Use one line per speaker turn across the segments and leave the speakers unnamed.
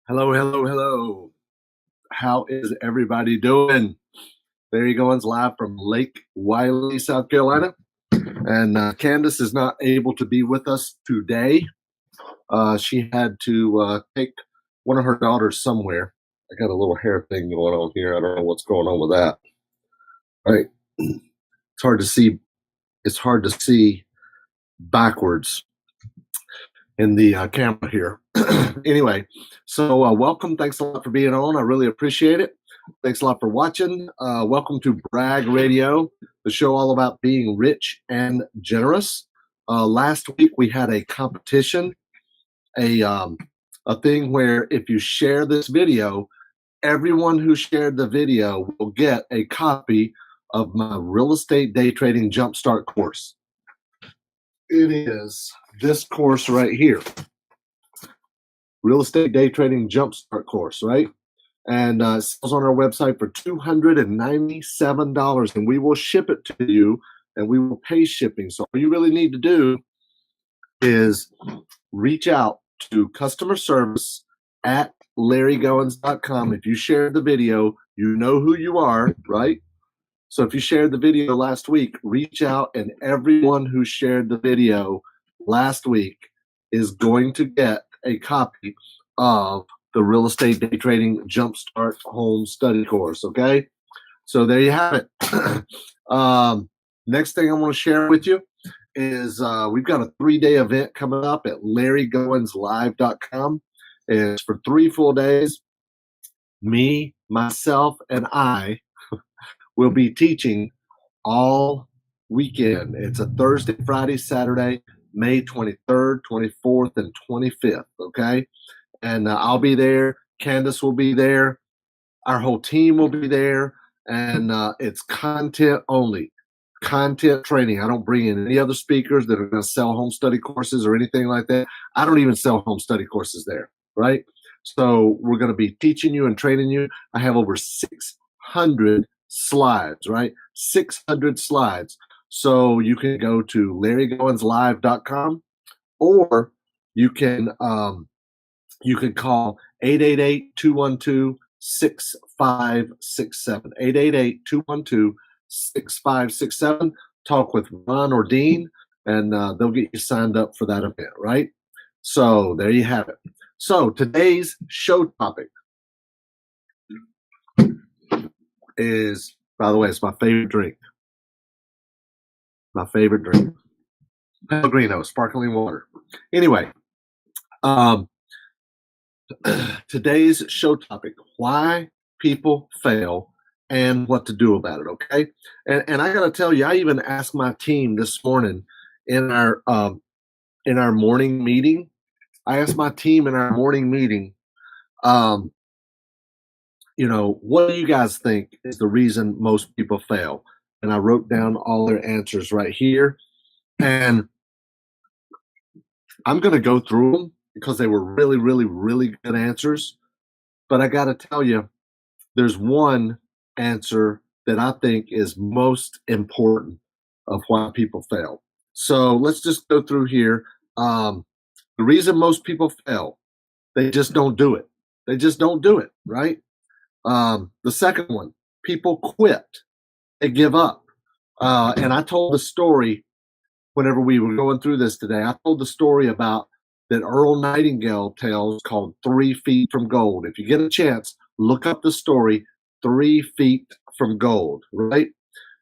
Hello, hello, hello. How is everybody doing? There you go. It's live from Lake Wiley, South Carolina. And Candace is not able to be with us today. She had to take one of her daughters somewhere. I got a little hair thing going on here. I don't know what's going on with that. Right. It's hard to see. It's hard to see backwards in the camera here. Anyway, so welcome. Thanks a lot for being on. I really appreciate it. Thanks a lot for watching. Welcome to Brag Radio, the show all about being rich and generous. Last week we had a competition, a thing where if you share this video, everyone who shared the video will get a copy of my real estate day trading jumpstart course. It is this course right here, real estate day trading jumpstart course, right? And it sells on our website for $297, and we will ship it to you, and we will pay shipping. So all you really need to do is reach out to customer service at LarryGoins.com. If you shared the video, you know who you are, right? So if you shared the video last week, reach out, and everyone who shared the video last week is going to get a copy of the Real Estate Day Trading Jumpstart Home Study Course, okay? So there you have it. Next thing I want to share with you is we've got a 3-day event coming up at LarryGoinsLive.com. It's for 3 full days. Me, myself, and I will be teaching all weekend. It's a Thursday, Friday, Saturday, May 23rd, 24th, and 25th, okay? And I'll be there. Candace will be there. Our whole team will be there. And it's content only, content training. I don't bring in any other speakers that are going to sell home study courses or anything like that. I don't even sell home study courses there, right? So we're going to be teaching you and training you. I have over 600 slides, right? 600 slides. So you can go to LarryGoinsLive.com, or you can call 888-212-6567. 888-212-6567. Talk with Ron or Dean, and they'll get you signed up for that event, right? So there you have it. So today's show topic is, by the way, it's my favorite drink. My favorite drink. Pellegrino, sparkling water. Anyway, today's show topic, why people fail and what to do about it, okay? And I got to tell you, I even asked my team this morning in our morning meeting. I asked my team in our morning meeting, what do you guys think is the reason most people fail? And I wrote down all their answers right here. And I'm going to go through them because they were really, really, really good answers. But I got to tell you, there's one answer that I think is most important of why people fail. So let's just go through here. The reason most people fail, they just don't do it. They just don't do it, right? The second one, people quit. They give up. And I told the story whenever we were going through this today. I told the story about that Earl Nightingale tells called 3 Feet from Gold. If you get a chance, look up the story, 3 Feet from Gold, right?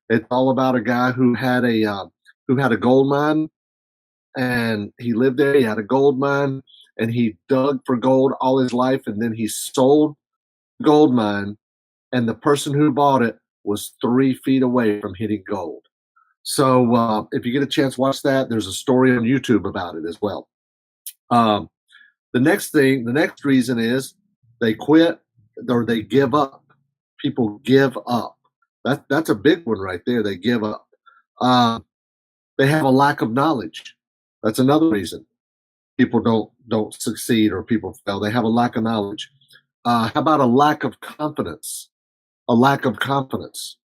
It's all about a guy who had a gold mine, and he lived there. He had a gold mine, and he dug for gold all his life, and then he sold the gold mine, and the person who bought it was 3 feet away from hitting gold. So if you get a chance, watch that. There's a story on YouTube about it as well. The next reason is they quit or they give up. People give up. That's a big one right there. They give up. They have a lack of knowledge. That's another reason people don't succeed or people fail. They have a lack of knowledge. How about a lack of confidence? A lack of confidence.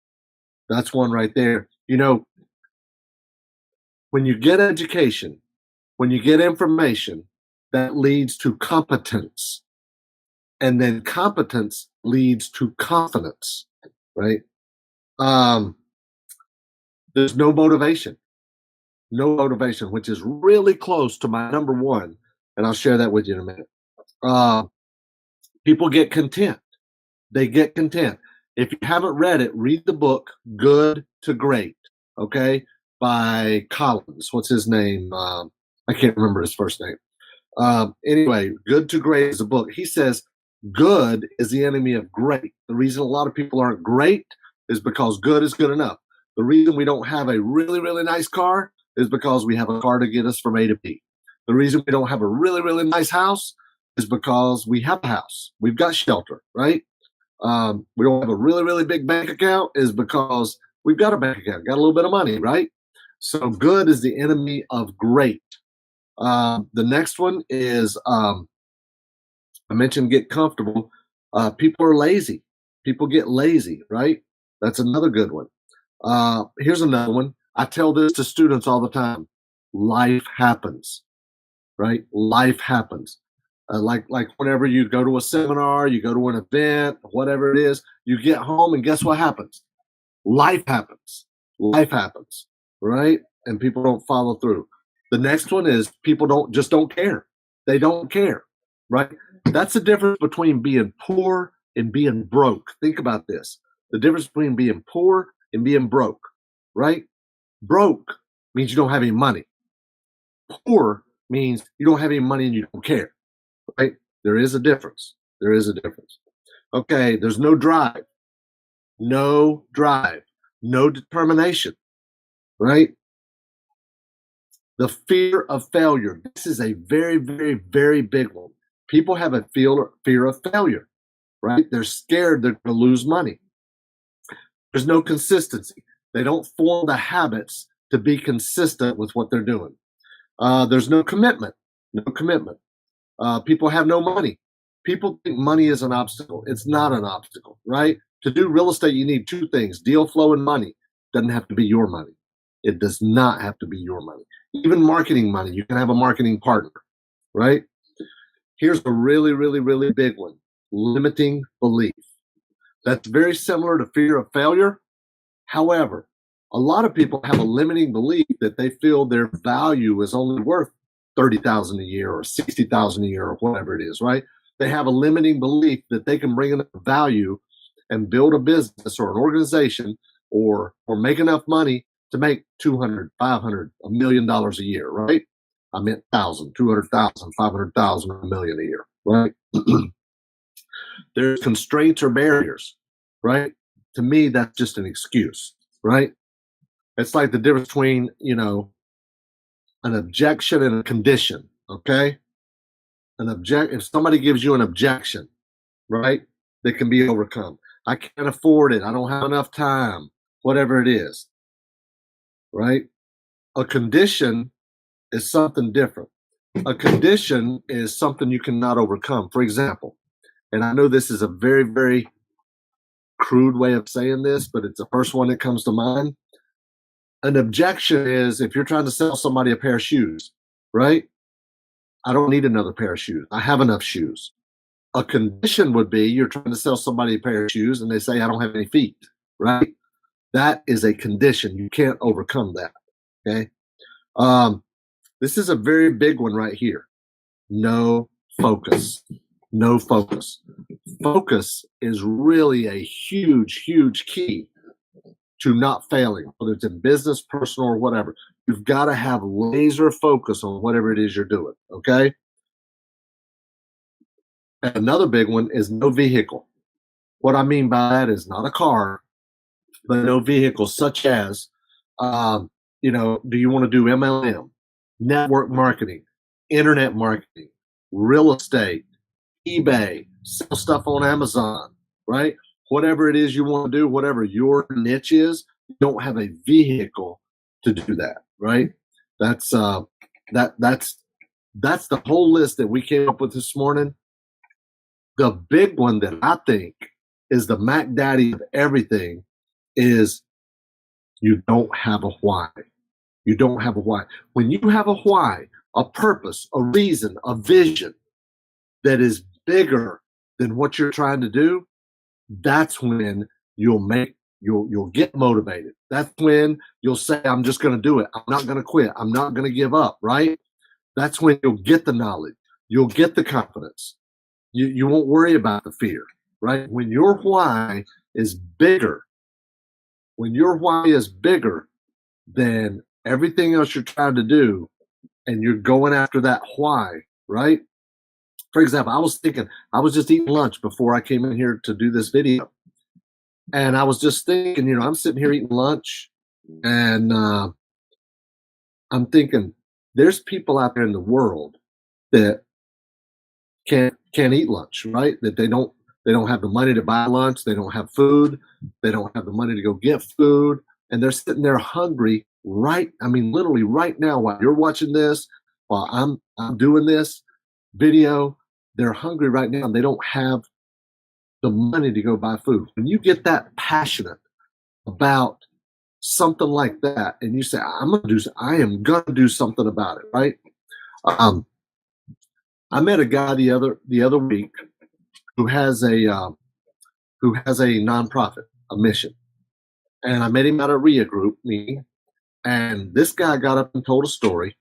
That's one right there. When you get education, when you get information, that leads to competence. And then competence leads to confidence, right? Um, there's no motivation, which is really close to my number one. And I'll share that with you in a minute. Uh, people get content. They get content. If you haven't read it, read the book Good to Great, okay, by Collins. What's his name? I can't remember his first name. Anyway, Good to Great is a book. He says good is the enemy of great. The reason a lot of people aren't great is because good is good enough. The reason we don't have a really, really nice car is because we have a car to get us from A to B. The reason we don't have a really, really nice house is because we have a house. We've got shelter, right? We don't have a really, really big bank account is because we've got a bank account, got a little bit of money, right? So good is the enemy of great. The next one is I mentioned get comfortable. People are lazy. People get lazy, right? That's another good one. Here's another one. I tell this to students all the time. Life happens, right? Life happens. Like whenever you go to a seminar, you go to an event, whatever it is, you get home and guess what happens? Life happens. Life happens, right? And people don't follow through. The next one is people don't care. They don't care, right? That's the difference between being poor and being broke. Think about this. The difference between being poor and being broke, right? Broke means you don't have any money. Poor means you don't have any money and you don't care, right? There is a difference. There is a difference. Okay, there's no drive, no determination, right? The fear of failure. This is a very, very, very big one. People have a fear of failure, right? They're scared they're going to lose money. There's no consistency. They don't form the habits to be consistent with what they're doing. There's no commitment. No commitment. People have no money. People think money is an obstacle. It's not an obstacle, right? To do real estate, you need two things: deal flow and money. Doesn't have to be your money. It does not have to be your money. Even marketing money, you can have a marketing partner, right? Here's a really, really, really big one: limiting belief. That's very similar to fear of failure. However, a lot of people have a limiting belief that they feel their value is only worth 30,000 a year or 60,000 a year or whatever it is, right? They have a limiting belief that they can bring enough value and build a business or an organization or make enough money to make 200, 500, $1 million a year, right? I meant 1,000, 200,000, 500,000, $1 million a year, right? There's constraints or barriers, right? To me, that's just an excuse, right? It's like the difference between, an objection and a condition, okay? If somebody gives you an objection, right, that can be overcome. I can't afford it. I don't have enough time, whatever it is, right? A condition is something different. A condition is something you cannot overcome. For example, and I know this is a very, very crude way of saying this, but it's the first one that comes to mind. An objection is if you're trying to sell somebody a pair of shoes, right? I don't need another pair of shoes. I have enough shoes. A condition would be you're trying to sell somebody a pair of shoes and they say, I don't have any feet, right? That is a condition. You can't overcome that, okay? This is a very big one right here. No focus. No focus. Focus is really a huge, huge key to not failing, whether it's in business, personal, or whatever. You've got to have laser focus on whatever it is you're doing, okay? And another big one is no vehicle. What I mean by that is not a car, but no vehicle, such as, do you want to do MLM, network marketing, internet marketing, real estate, eBay, sell stuff on Amazon, right? Whatever it is you want to do, whatever your niche is, you don't have a vehicle to do that, right? That's that's the whole list that we came up with this morning. The big one that I think is the Mac Daddy of everything is you don't have a why. You don't have a why. When you have a why, a purpose, a reason, a vision that is bigger than what you're trying to do, that's when you'll get motivated. That's when you'll say, I'm just going to do it. I'm not going to quit. I'm not going to give up, right? That's when you'll get the knowledge. You'll get the confidence. You won't worry about the fear, right? When your why is bigger, when your why is bigger than everything else you're trying to do, and you're going after that why, right? For example, I was just eating lunch before I came in here to do this video. And I was just thinking, I'm sitting here eating lunch, and I'm thinking, there's people out there in the world that can't eat lunch, right? That they don't have the money to buy lunch, they don't have food, they don't have the money to go get food, and they're sitting there hungry I mean, literally right now while you're watching this, while I'm doing this video, they're hungry right now and they don't have the money to go buy food. When you get that passionate about something like that, and you say, I am gonna do something about it, right? Um, I met a guy the other week who has a nonprofit, a mission, and I met him at a RIA group meeting, and this guy got up and told a story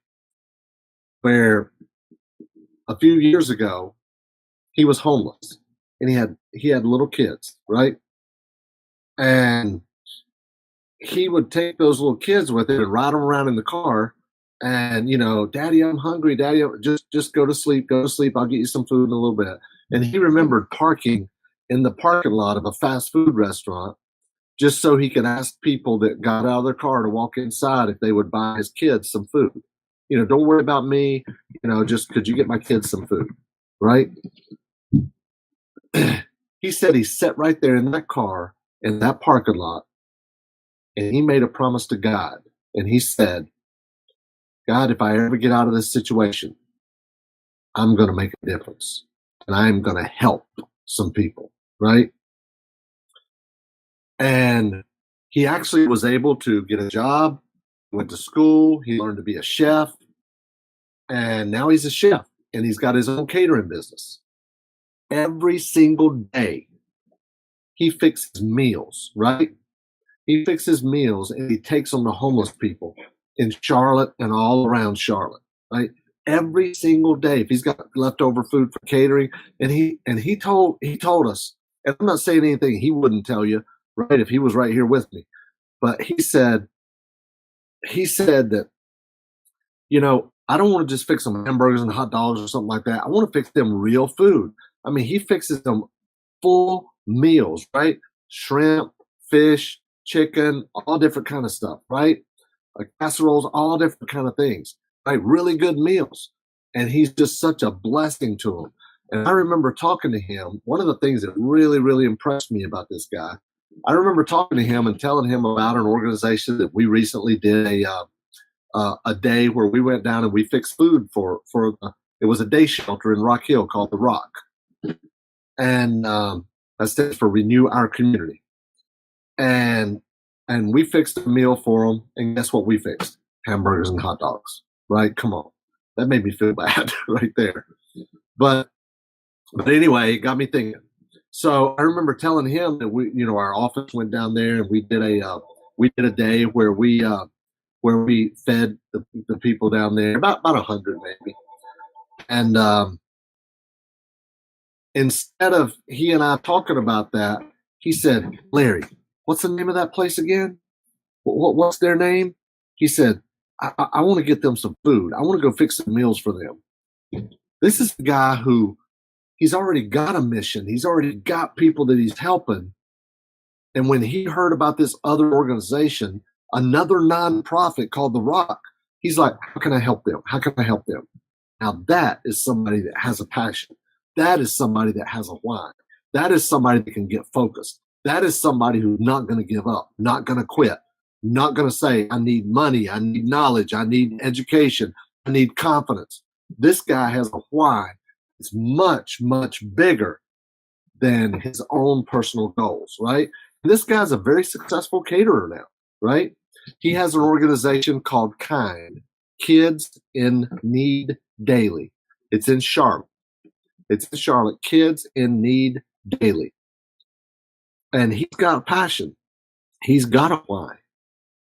where a few years ago he was homeless, and he had little kids, right? And he would take those little kids with him and ride them around in the car. And Daddy, I'm hungry. Daddy, just go to sleep. Go to sleep. I'll get you some food in a little bit. And he remembered parking in the parking lot of a fast food restaurant just so he could ask people that got out of their car to walk inside if they would buy his kids some food. Don't worry about me. Just could you get my kids some food, right? He said he sat right there in that car in that parking lot, and he made a promise to God. And he said, God, if I ever get out of this situation, I'm going to make a difference and I'm going to help some people, right? And he actually was able to get a job, went to school, he learned to be a chef, and now he's a chef and he's got his own catering business. Every single day, he fixes meals, right? He fixes meals and he takes them to homeless people in Charlotte and all around Charlotte, right? Every single day, if he's got leftover food for catering, and he told us, and I'm not saying anything he wouldn't tell you, right? If he was right here with me, but he said that I don't want to just fix them hamburgers and hot dogs or something like that. I want to fix them real food. I mean, he fixes them full meals, right? Shrimp, fish, chicken, all different kind of stuff, right? Like casseroles, all different kind of things, right? Really good meals. And he's just such a blessing to them. And I remember talking to him. One of the things that really, really impressed me about this guy, I remember talking to him and telling him about an organization that we recently did a day where we went down and we fixed food for it was a day shelter in Rock Hill called The Rock. And that stands for Renew Our Community. And we fixed a meal for them, and guess what we fixed? Hamburgers and hot dogs, right? Come on. That made me feel bad right there. But anyway, it got me thinking. So I remember telling him that our office went down there and we did a day where we fed the people down there, about 100 maybe. And instead of he and I talking about that, he said, Larry, what's the name of that place again? What's their name? He said, I want to get them some food. I want to go fix some meals for them. This is the guy who he's already got a mission. He's already got people that he's helping. And when he heard about this other organization, another nonprofit called The Rock, he's like, how can I help them? How can I help them? Now that is somebody that has a passion. That is somebody that has a why. That is somebody that can get focused. That is somebody who's not going to give up, not going to quit, not going to say, I need money, I need knowledge, I need education, I need confidence. This guy has a why. It's much, much bigger than his own personal goals, right? And this guy's a very successful caterer now, right? He has an organization called KIND, Kids in Need Daily. It's in Charlotte. It's in Charlotte, Kids in Need Daily. And he's got a passion. He's got a why.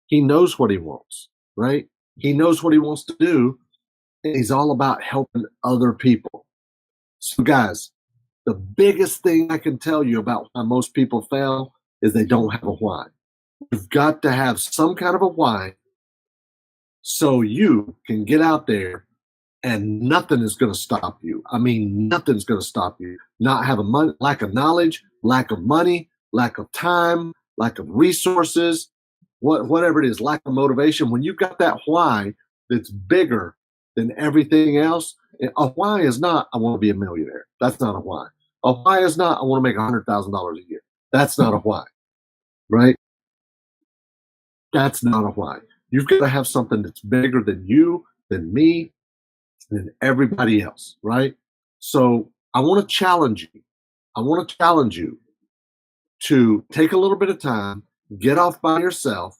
He knows what he wants, right? He knows what he wants to do. And he's all about helping other people. So, guys, the biggest thing I can tell you about why most people fail is they don't have a why. You've got to have some kind of a why so you can get out there and nothing is going to stop you. I mean, nothing's going to stop you. Not having money, lack of knowledge, lack of money, lack of time, lack of resources, whatever it is, lack of motivation. When you've got that why that's bigger than everything else, a why is not, I want to be a millionaire. That's not a why. A why is not, I want to make $100,000 a year. That's not a why, right? That's not a why. You've got to have something that's bigger than you, than me, than everybody else, right? So I want to challenge you. I want to challenge you to take a little bit of time, get off by yourself,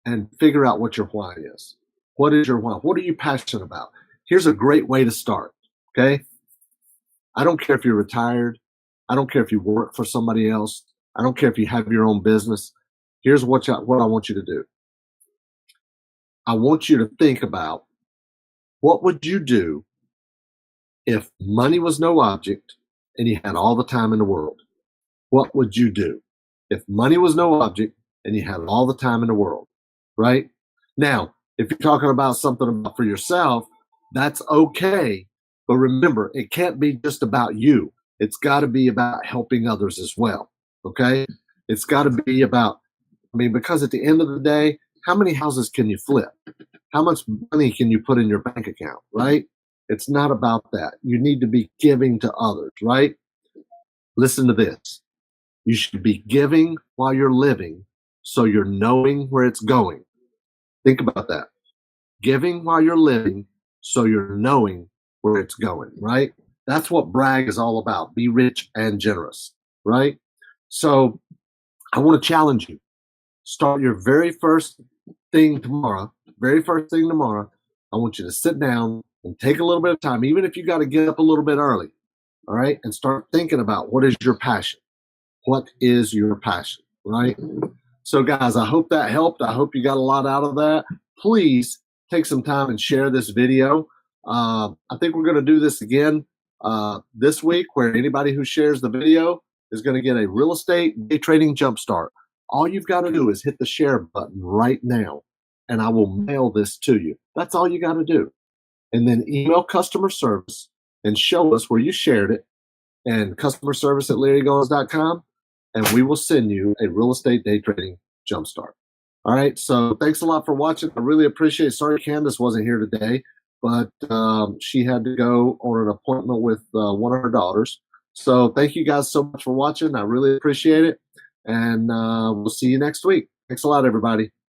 and figure out what your why is. What is your why? What are you passionate about? Here's a great way to start, okay? I don't care if you're retired. I don't care if you work for somebody else. I don't care if you have your own business. Here's what I want you to do. I want you to think about, what would you do if money was no object and you had all the time in the world? What would you do if money was no object and you had all the time in the world, right? Now, if you're talking about something for yourself, that's okay. But remember, it can't be just about you. It's got to be about helping others as well, okay? It's got to be about, because at the end of the day, how many houses can you flip? How much money can you put in your bank account, right? It's not about that. You need to be giving to others, right? Listen to this. You should be giving while you're living, so you're knowing where it's going. Think about that. Giving while you're living, so you're knowing where it's going, right? That's what brag is all about. Be rich and generous, right? So I want to challenge you. Start your very first thing tomorrow. I want you to sit down and take a little bit of time, even if you got to get up a little bit early, all right? And start thinking about, what is your passion? What is your passion, right? So, guys, I hope that helped. I hope you got a lot out of that. Please take some time and share this video. I think we're going to do this again this week, where anybody who shares the video is going to get a real estate day trading jumpstart. All you've got to do is hit the share button right now, and I will mail this to you. That's all you got to do. And then email customer service and show us where you shared it, and customer service at LarryGoins.com, and we will send you a real estate day trading jumpstart. All right. So thanks a lot for watching. I really appreciate it. Sorry Candace wasn't here today, but she had to go on an appointment with one of her daughters. So thank you guys so much for watching. I really appreciate it. And we'll see you next week. Thanks a lot, everybody.